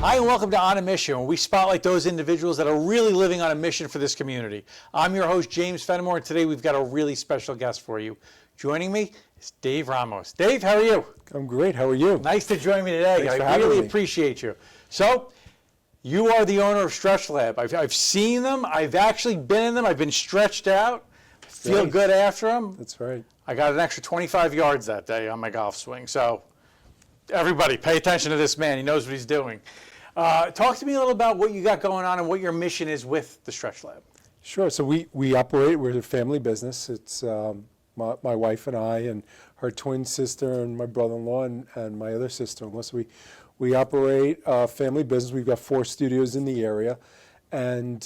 Hi, and welcome to On a Mission, where we spotlight those individuals that are really living on a mission for this community. I'm your host, James Fenimore, and today we've got a really special guest for you. Joining me is Dave Ramos. Dave, how are you? I'm great. How are you? Nice to join me today. Thanks for I having really me. appreciate you. So, you are the owner of StretchLab. I've seen them. I've actually been in them. I've been stretched out. I feel good after them. That's right. I got an extra 25 yards that day on my golf swing. So, everybody, pay attention to this man. He knows what he's doing. Talk to me a little about what you got going on and what your mission is with the StretchLab. Sure. So we operate. We're a family business. It's my wife and I and her twin sister and my brother-in-law and my other sister-in-law. So we operate a family business. We've got 4 studios in the area, and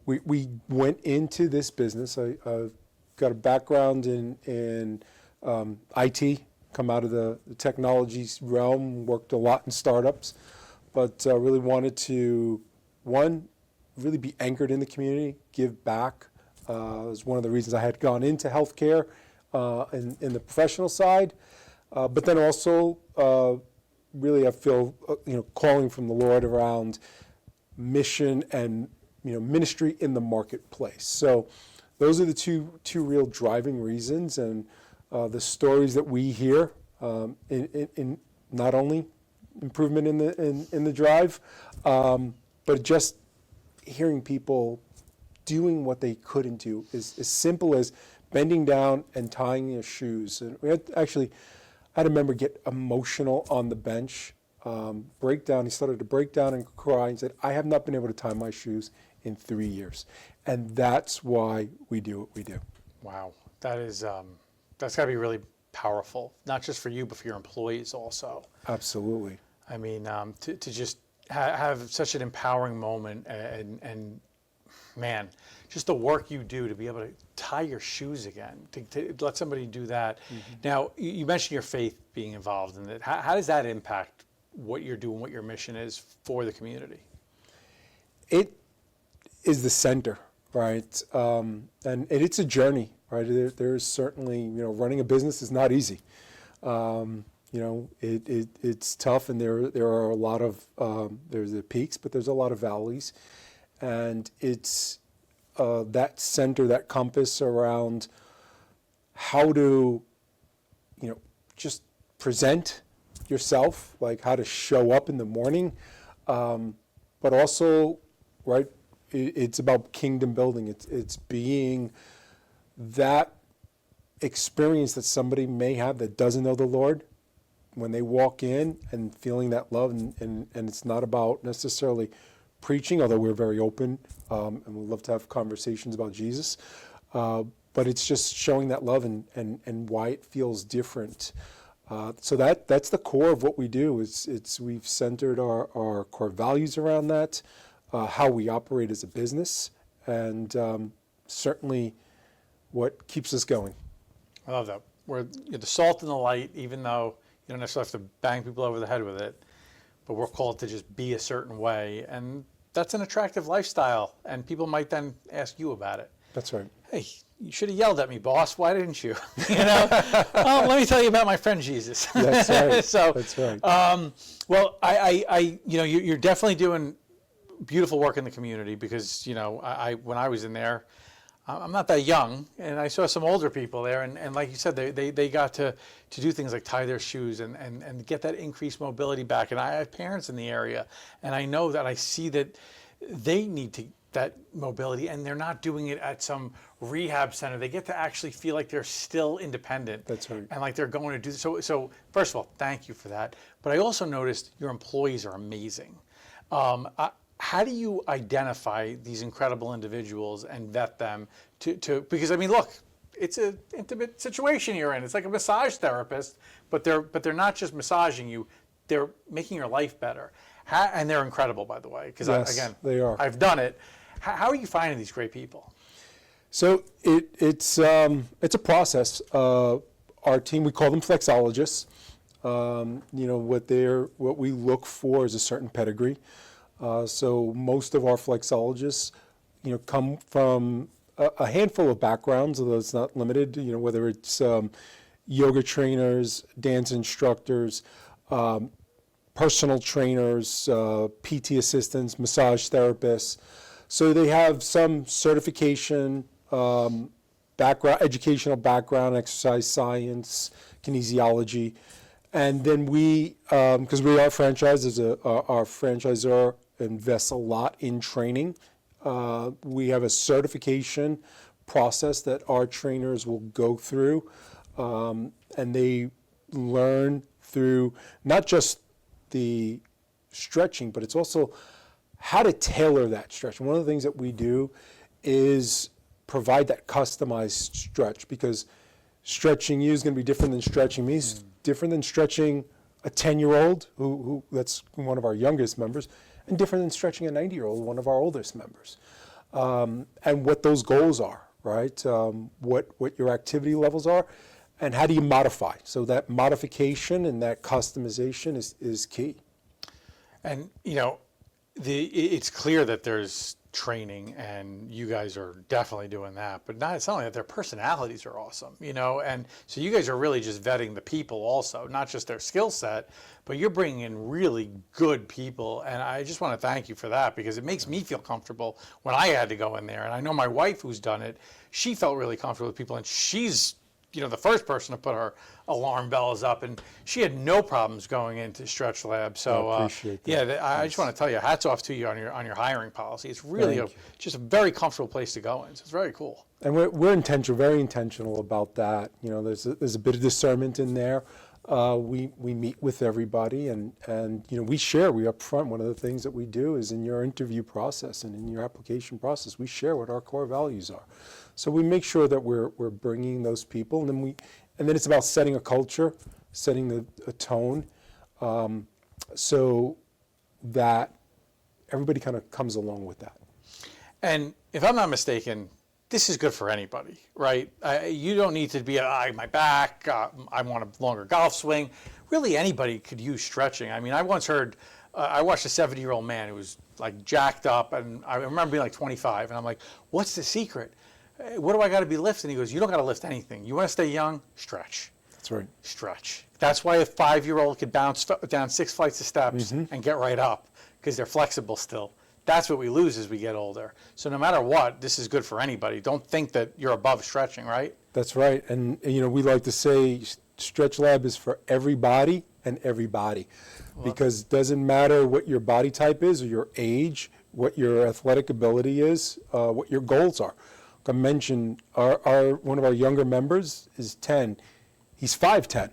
we went into this business. I've got a background in IT. Come out of the technology realm. Worked a lot in startups. But really wanted to, really be anchored in the community, give back. It was one of the reasons I had gone into healthcare in the professional side. But then also, really I feel, calling from the Lord around mission and, ministry in the marketplace. So those are the two real driving reasons, and the stories that we hear in not only improvement in the drive, but just hearing people doing what they couldn't do is as simple as bending down and tying your shoes. And we had I had a member get emotional on the bench, break down. He started to break down and cry and said, "I have not been able to tie my shoes in 3 years," and that's why we do what we do. Wow, that is that's got to be really powerful, not just for you, but for your employees also. Absolutely. I mean, to just have such an empowering moment, and man, just the work you do to be able to tie your shoes again, to let somebody do that. Mm-hmm. Now, you mentioned your faith being involved in it. How does that impact what you're doing, what your mission is for the community? It is the center, right? And it's a journey, right? There's certainly, running a business is not easy. It's tough, and there are a lot of there's the peaks, but there's a lot of valleys, and it's that center, that compass around how to, just present yourself, like how to show up in the morning, but also, right? It's about kingdom building. It's being that experience that somebody may have that doesn't know the Lord, when they walk in and feeling that love, and it's not about necessarily preaching, although we're very open and we love to have conversations about Jesus, but it's just showing that love and why it feels different. So that's the core of what we do. We've centered our core values around that, how we operate as a business, and certainly what keeps us going. I love that. We're the salt and the light, even though you don't necessarily have to bang people over the head with it, but we're called to just be a certain way, and that's an attractive lifestyle, and people might then ask you about it. That's right. Hey, you should have yelled at me, boss. Why didn't you? Oh, let me tell you about my friend Jesus. That's right. So, that's right. Well, you're definitely doing beautiful work in the community, because when I was in there, I'm not that young, and I saw some older people there, and like you said, they got to do things like tie their shoes and get that increased mobility back. And I have parents in the area, and I know that I see that they need that mobility, and they're not doing it at some rehab center. They get to actually feel like they're still independent. That's right. And like they're going to do this. So first of all, thank you for that. But I also noticed your employees are amazing. How do you identify these incredible individuals and vet them because look, it's an intimate situation you're in. It's like a massage therapist, but they're not just massaging you, they're making your life better. And they're incredible, by the way, because yes, they are. I've done it. How are you finding these great people? So it's a process. Our team, we call them flexologists. What we look for is a certain pedigree. So most of our flexologists, come from a handful of backgrounds, although it's not limited. Whether it's yoga trainers, dance instructors, personal trainers, PT assistants, massage therapists. So they have some certification, background, educational background, exercise science, kinesiology. And then we, because we are franchised, our franchisor invests a lot in training. We have a certification process that our trainers will go through, and they learn through not just the stretching, but it's also how to tailor that stretch. One of the things that we do is provide that customized stretch, because stretching you is going to be different than stretching me, different than stretching a 10-year-old, who that's one of our youngest members, and different than stretching a 90-year-old, one of our oldest members. And what those goals are, right? What your activity levels are, and how do you modify? So that modification and that customization is key. And, you know, it's clear that there's training, and you guys are definitely doing that, but it's not only that their personalities are awesome, you know, and so you guys are really just vetting the people also, not just their skill set, but you're bringing in really good people, and I just want to thank you for that, because it makes me feel comfortable when I had to go in there. And I know my wife, who's done it, she felt really comfortable with people, and she's, you know, the first person to put her alarm bells up, and she had no problems going into StretchLabs. So I appreciate that. yeah, I just want to tell you, hats off to you on your hiring policy. It's really just a very comfortable place to go in. So it's very cool. And we're intentional, very intentional about that. You know, there's a bit of discernment in there. We meet with everybody, and you know, we up front. One of the things that we do is in your interview process and in your application process, we share what our core values are. So we make sure that we're bringing those people, and then it's about setting a culture, setting a tone, so that everybody kind of comes along with that. And if I'm not mistaken, this is good for anybody, right? You don't need to be, my back, I want a longer golf swing. Really, anybody could use stretching. I mean, I once heard, I watched a 70-year-old man who was like jacked up, and I remember being like 25, and I'm like, what's the secret? What do I got to be lifting? He goes, you don't got to lift anything. You want to stay young? Stretch. That's right. Stretch. That's why a 5-year-old could bounce down 6 flights of steps and get right up, because they're flexible still. That's what we lose as we get older. So no matter what, this is good for anybody. Don't think that you're above stretching, right? That's right. And you know, we like to say StretchLab is for everybody and everybody, because it doesn't matter what your body type is or your age, what your athletic ability is, what your goals are. Like I mentioned, one of our younger members is 10. He's 5'10".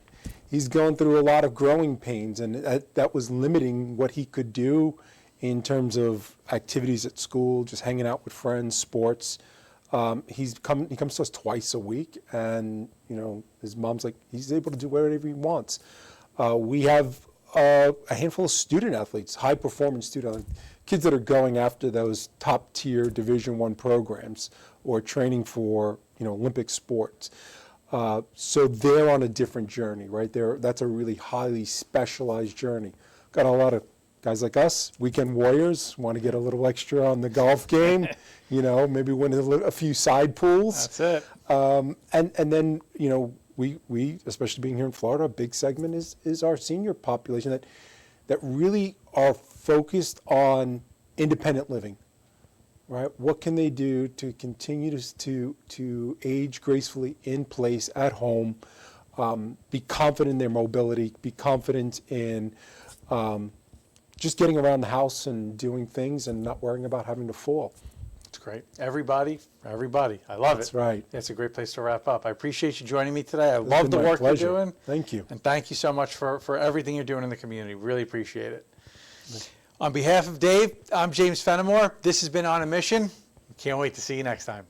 He's going through a lot of growing pains, and that was limiting what he could do in terms of activities at school, just hanging out with friends, sports. He comes to us twice a week, and you know, his mom's like, he's able to do whatever he wants. We have a handful of student athletes, high performance student athletes, kids that are going after those top tier Division I programs or training for, you know, Olympic sports. So they're on a different journey, right? That's a really highly specialized journey. Got a lot of guys like us, weekend warriors, want to get a little extra on the golf game, you know, maybe win a few side pools. That's it. And then, you know, we, especially being here in Florida, a big segment is our senior population that really are focused on independent living, right? What can they do to continue to age gracefully in place at home, be confident in their mobility, be confident in just getting around the house and doing things and not worrying about having to fall. That's great. Everybody. I love it. That's right. It's a great place to wrap up. I appreciate you joining me today. I love been the my work pleasure. you're doing. Thank you. And thank you so much for everything you're doing in the community. Really appreciate it. On behalf of Dave, I'm James Fenimore. This has been On a Mission. Can't wait to see you next time.